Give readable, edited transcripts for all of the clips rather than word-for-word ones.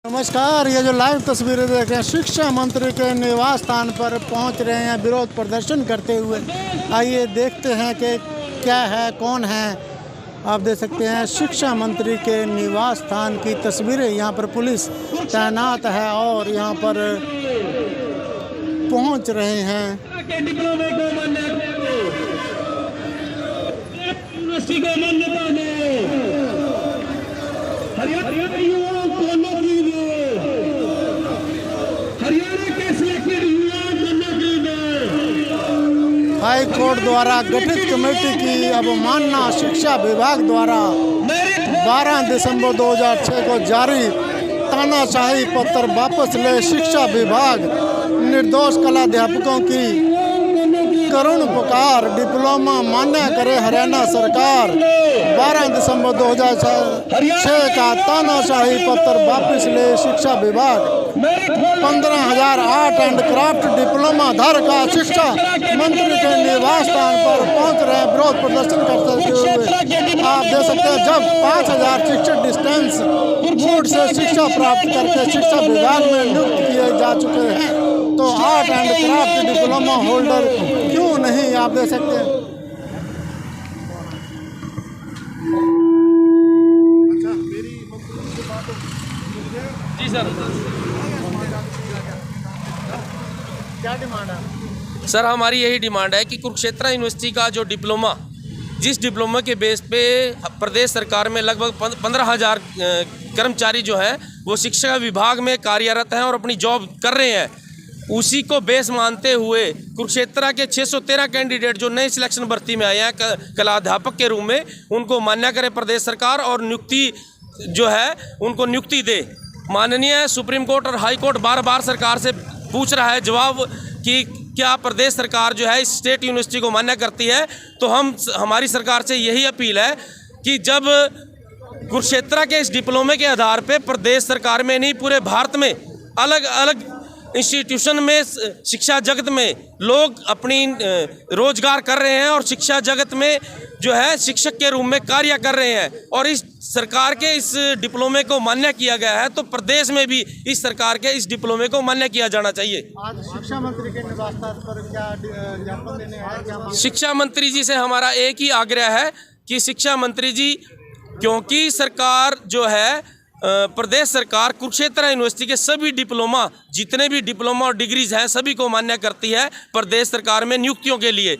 नमस्कार, ये जो लाइव तस्वीरें देख रहे हैं शिक्षा मंत्री के निवास स्थान पर पहुंच रहे हैं विरोध प्रदर्शन करते हुए। आइए देखते हैं कि क्या है, कौन है। आप देख सकते हैं शिक्षा मंत्री के निवास स्थान की तस्वीरें। यहाँ पर पुलिस तैनात है और यहाँ पर पहुंच रहे हैं। हाई कोर्ट द्वारा गठित कमेटी की अवमानना शिक्षा विभाग द्वारा 12 दिसंबर 2006 को जारी तानाशाही पत्र वापस ले शिक्षा विभाग निर्दोष कलाध्यापकों की करुण पुकार डिप्लोमा मान्य करे हरियाणा सरकार। 12 दिसंबर 2006 का तानाशाही पत्र वापस ले शिक्षा विभाग। 15,000 आर्ट एंड क्राफ्ट डिप्लोमा धारक शिक्षा मंत्री के निवास स्थान पर पहुंच रहे हैं विरोध प्रदर्शन करते हुए। आप देख सकते हैं जब 5,000 शिक्षक डिस्टेंस बोर्ड से शिक्षा प्राप्त करके शिक्षा विभाग में नियुक्त किए जा चुके हैं, तो art and craft diploma holder क्यों नहीं। आप देख सकते हैं। जी सर, क्या डिमांड है सर? हमारी यही डिमांड है कि कुरुक्षेत्र यूनिवर्सिटी का जो डिप्लोमा, जिस डिप्लोमा के बेस पे प्रदेश सरकार में लगभग 15,000 कर्मचारी जो हैं वो शिक्षा विभाग में कार्यरत हैं और अपनी जॉब कर रहे हैं, उसी को बेस मानते हुए कुरुक्षेत्र के 613 कैंडिडेट जो नए सिलेक्शन भर्ती में आए हैं कलाध्यापक के रूप में, उनको मान्य करे प्रदेश सरकार और नियुक्ति जो है उनको नियुक्ति दे। माननीय सुप्रीम कोर्ट और हाई कोर्ट बार बार सरकार से पूछ रहा है जवाब कि क्या प्रदेश सरकार जो है इस स्टेट यूनिवर्सिटी को मान्य करती है। तो हमारी सरकार से यही अपील है कि जब कुरुक्षेत्र के इस डिप्लोमे के आधार पे प्रदेश सरकार में नहीं पूरे भारत में अलग अलग इंस्टीट्यूशन में शिक्षा जगत में लोग अपनी रोजगार कर रहे हैं और शिक्षा जगत में जो है शिक्षक के रूप में कार्य कर रहे हैं, और इस सरकार के इस डिप्लोमे को मान्य किया गया है, तो प्रदेश में भी इस सरकार के इस डिप्लोमे को मान्य किया जाना चाहिए। आज शिक्षा मंत्री के निवास स्थान पर क्या ज्ञापन देने आए, क्या शिक्षा मंत्री जी से हमारा एक ही आग्रह है कि शिक्षा मंत्री जी, क्योंकि सरकार जो है प्रदेश सरकार कुरुक्षेत्र यूनिवर्सिटी के सभी डिप्लोमा, जितने भी डिप्लोमा और डिग्रीज हैं सभी को मान्य करती है प्रदेश सरकार में नियुक्तियों के लिए।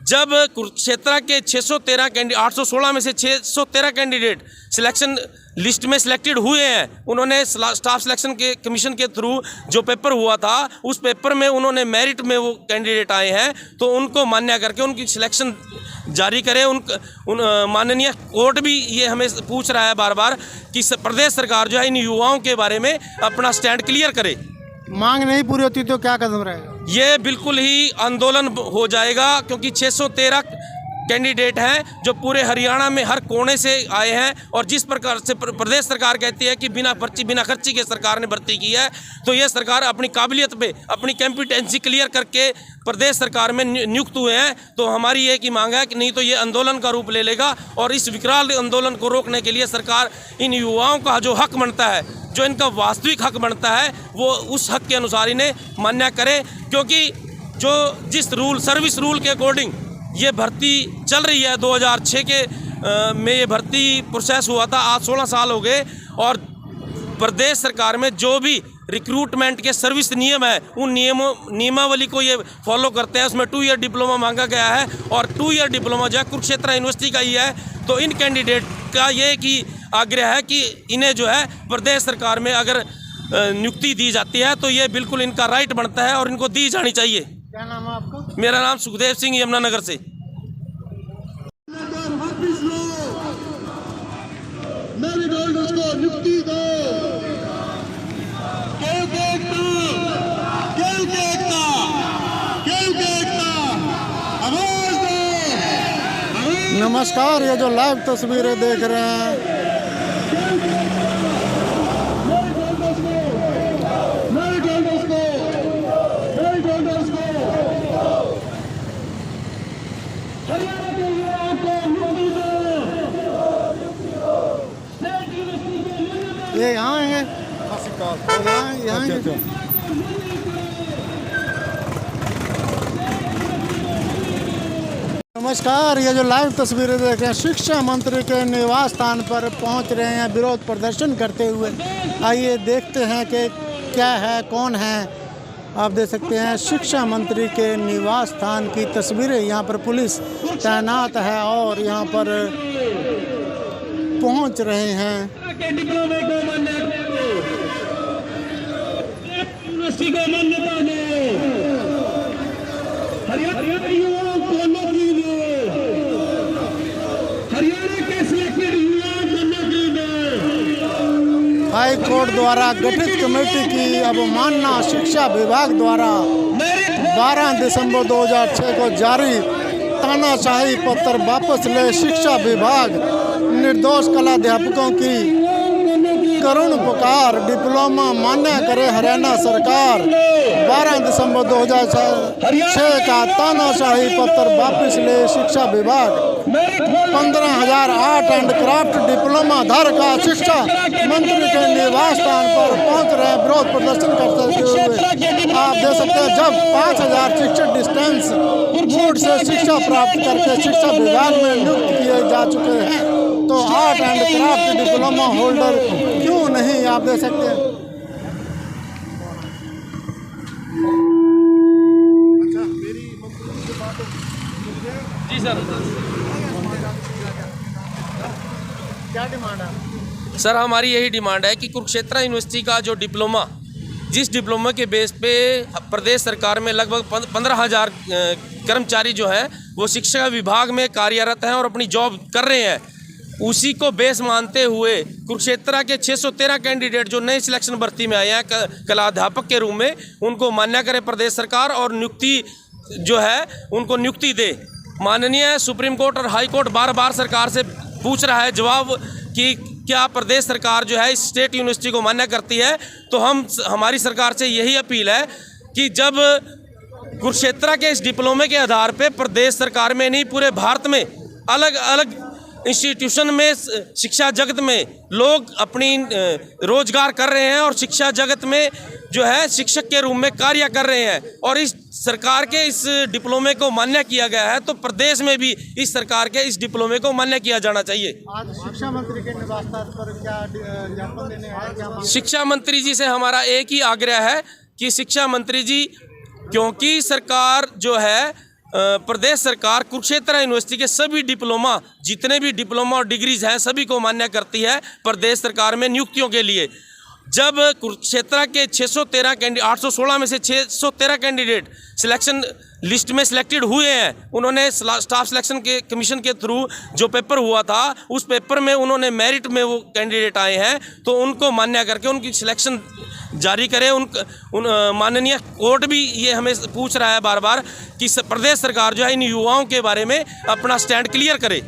जब कुरुक्षेत्र के 613 कैंडिडेट, 816 में से 613 कैंडिडेट सिलेक्शन लिस्ट में सिलेक्टेड हुए हैं, उन्होंने स्टाफ सिलेक्शन के कमीशन के थ्रू जो पेपर हुआ था उस पेपर में उन्होंने मेरिट में वो कैंडिडेट आए हैं, तो उनको मान्य करके उनकी सिलेक्शन जारी करे। माननीय कोर्ट भी ये हमें पूछ रहा है बार बार कि प्रदेश सरकार जो है इन युवाओं के बारे में अपना स्टैंड क्लियर करे। मांग नहीं पूरी होती तो क्या कदम रहेगा? ये बिल्कुल ही आंदोलन हो जाएगा, क्योंकि 613 कैंडिडेट हैं जो पूरे हरियाणा में हर कोने से आए हैं, और जिस प्रकार से प्रदेश सरकार कहती है कि बिना खर्ची के सरकार ने भर्ती की है, तो ये सरकार अपनी काबिलियत पे अपनी कॉम्पिटेंसी क्लियर करके प्रदेश सरकार में नियुक्त हुए हैं। तो हमारी एक ही मांग है कि नहीं तो ये आंदोलन का रूप ले लेगा, और इस विकराल आंदोलन को रोकने के लिए सरकार इन युवाओं का जो हक बनता है, जो इनका वास्तविक हक बनता है, वो उस हक के अनुसार इन्हें मान्य करे। क्योंकि जो जिस सर्विस रूल के अकॉर्डिंग ये भर्ती चल रही है, 2006 के में ये भर्ती प्रोसेस हुआ था, आज 16 साल हो गए, और प्रदेश सरकार में जो भी रिक्रूटमेंट के सर्विस नियम है उन नियमावली को ये फॉलो करते हैं। उसमें 2 ईयर डिप्लोमा मांगा गया है, और 2 ईयर डिप्लोमा जो है कुरुक्षेत्र यूनिवर्सिटी का ही है। तो इन कैंडिडेट का ये कि आग्रह है कि इन्हें जो है प्रदेश सरकार में अगर नियुक्ति दी जाती है तो ये बिल्कुल इनका राइट बनता है और इनको दी जानी चाहिए। क्या नाम है आपका? मेरा नाम सुखदेव सिंह, यमुनानगर से। नमस्कार, ये जो लाइव तस्वीरें देख रहे हैं ये यहाँ आएंगे। यहाँ अच्छा। नमस्कार, ये जो लाइव तस्वीरें देख रहे हैं शिक्षा मंत्री के निवास स्थान पर पहुंच रहे हैं विरोध प्रदर्शन करते हुए। आइए देखते हैं कि क्या है, कौन है। आप देख सकते हैं शिक्षा मंत्री के निवास स्थान की तस्वीरें। यहाँ पर पुलिस तैनात है और यहाँ पर पहुंच रहे हैं। हाई कोर्ट द्वारा गठित कमेटी की अवमानना शिक्षा विभाग द्वारा 12 दिसंबर 2006 को जारी तानाशाही पत्र वापस ले शिक्षा विभाग निर्दोष कलाध्यापकों की करुण पुकार डिप्लोमा मान्य करे हरियाणा सरकार। 12 दिसंबर 2006 का तानाशाही पत्र वापस ले शिक्षा विभाग। 15,000 आर्ट एंड क्राफ्ट डिप्लोमा धारक शिक्षा मंत्री के निवास स्थान पर पहुंच रहे विरोध प्रदर्शन करते हुए। आप देख सकते हैं जब 5,000 शिक्षक डिस्टेंस बोर्ड से शिक्षा प्राप्त करके शिक्षा विभाग में नियुक्त किए जा चुके हैं, तो art and craft diploma holder क्यों नहीं। आप देख सकते हैं। जी सर। क्या डिमांड है सर? हमारी यही डिमांड है कि कुरुक्षेत्र यूनिवर्सिटी का जो डिप्लोमा, जिस डिप्लोमा के बेस पे प्रदेश सरकार में लगभग 15,000 कर्मचारी जो हैं वो शिक्षा विभाग में कार्यरत हैं और अपनी जॉब कर रहे हैं, उसी को बेस मानते हुए कुरुक्षेत्र के 613 कैंडिडेट जो नए सिलेक्शन भर्ती में आए हैं कलाध्यापक के रूप में, उनको मान्य करे प्रदेश सरकार और नियुक्ति जो है उनको नियुक्ति दे। माननीय सुप्रीम कोर्ट और हाई कोर्ट बार बार सरकार से पूछ रहा है जवाब कि क्या प्रदेश सरकार जो है इस स्टेट यूनिवर्सिटी को मान्य करती है। तो हमारी सरकार से यही अपील है कि जब कुरुक्षेत्र के इस डिप्लोमे के आधार पे प्रदेश सरकार में नहीं पूरे भारत में अलग अलग इंस्टीट्यूशन में शिक्षा जगत में लोग अपनी रोजगार कर रहे हैं और शिक्षा जगत में जो है शिक्षक के रूप में कार्य कर रहे हैं, और इस सरकार के इस डिप्लोमे को मान्य किया गया है, तो प्रदेश में भी इस सरकार के इस डिप्लोमे को मान्य किया जाना चाहिए। आज शिक्षा मंत्री के निवास स्थान पर क्या ज्ञापन देने आए, क्या शिक्षा मंत्री जी से हमारा एक ही आग्रह है कि शिक्षा मंत्री जी, क्योंकि सरकार जो है प्रदेश सरकार कुरुक्षेत्र यूनिवर्सिटी के सभी डिप्लोमा, जितने भी डिप्लोमा और डिग्रीज हैं सभी को मान्य करती है प्रदेश सरकार में नियुक्तियों के लिए। जब कुरुक्षेत्र के 816 में से 613 कैंडिडेट सिलेक्शन लिस्ट में सिलेक्टेड हुए हैं, उन्होंने स्टाफ सिलेक्शन के कमीशन के थ्रू जो पेपर हुआ था उस पेपर में उन्होंने मेरिट में वो कैंडिडेट आए हैं, तो उनको मान्य करके उनकी सिलेक्शन जारी करें। माननीय कोर्ट भी ये हमें पूछ रहा है बार बार कि प्रदेश सरकार जो है इन युवाओं के बारे में अपना स्टैंड क्लियर करे।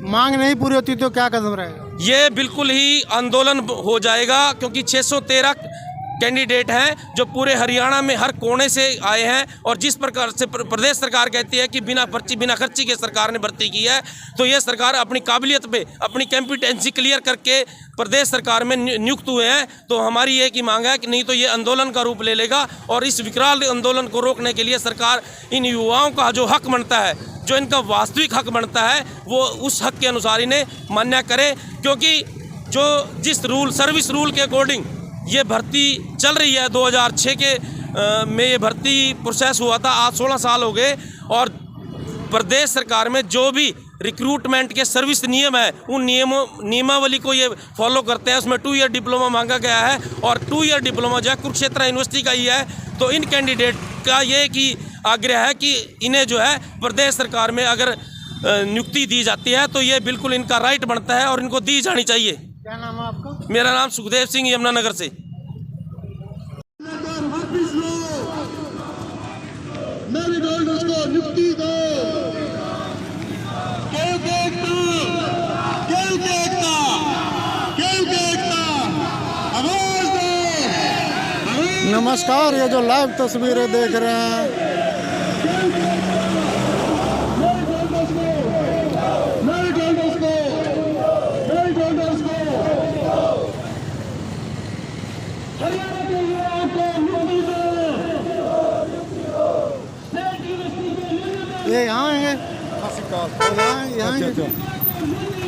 मांग नहीं पूरी होती तो क्या कदम रहेगा? ये बिल्कुल ही आंदोलन हो जाएगा, क्योंकि 613 कैंडिडेट हैं जो पूरे हरियाणा में हर कोने से आए हैं, और जिस प्रकार से प्रदेश सरकार कहती है कि बिना खर्ची के सरकार ने भर्ती की है, तो ये सरकार अपनी काबिलियत पे अपनी कॉम्पिटेंसी क्लियर करके प्रदेश सरकार में नियुक्त हुए हैं। तो हमारी एक ही मांग है कि नहीं तो ये आंदोलन का रूप ले लेगा, और इस विकराल आंदोलन को रोकने के लिए सरकार इन युवाओं का जो हक बनता है, जो इनका वास्तविक हक बनता है, वो उस हक के अनुसार इन्हें मान्य करे। क्योंकि जिस सर्विस रूल के अकॉर्डिंग ये भर्ती चल रही है, 2006 के में ये भर्ती प्रोसेस हुआ था, आज 16 साल हो गए, और प्रदेश सरकार में जो भी रिक्रूटमेंट के सर्विस नियम है उन नियमावली को ये फॉलो करते हैं। उसमें 2 ईयर डिप्लोमा मांगा गया है, और 2 ईयर डिप्लोमा जो है कुरुक्षेत्र यूनिवर्सिटी का ही है। तो इन कैंडिडेट का ये कि आग्रह है कि इन्हें जो है प्रदेश सरकार में अगर नियुक्ति दी जाती है तो ये बिल्कुल इनका राइट बनता है और इनको दी जानी चाहिए। क्या नाम है आपका? मेरा नाम सुखदेव सिंह, यमुनानगर से। नमस्कार, ये जो लाइव तस्वीरें देख रहे हैं हरियाणा ये यहाँ आएंगे, यहाँ आएंगे।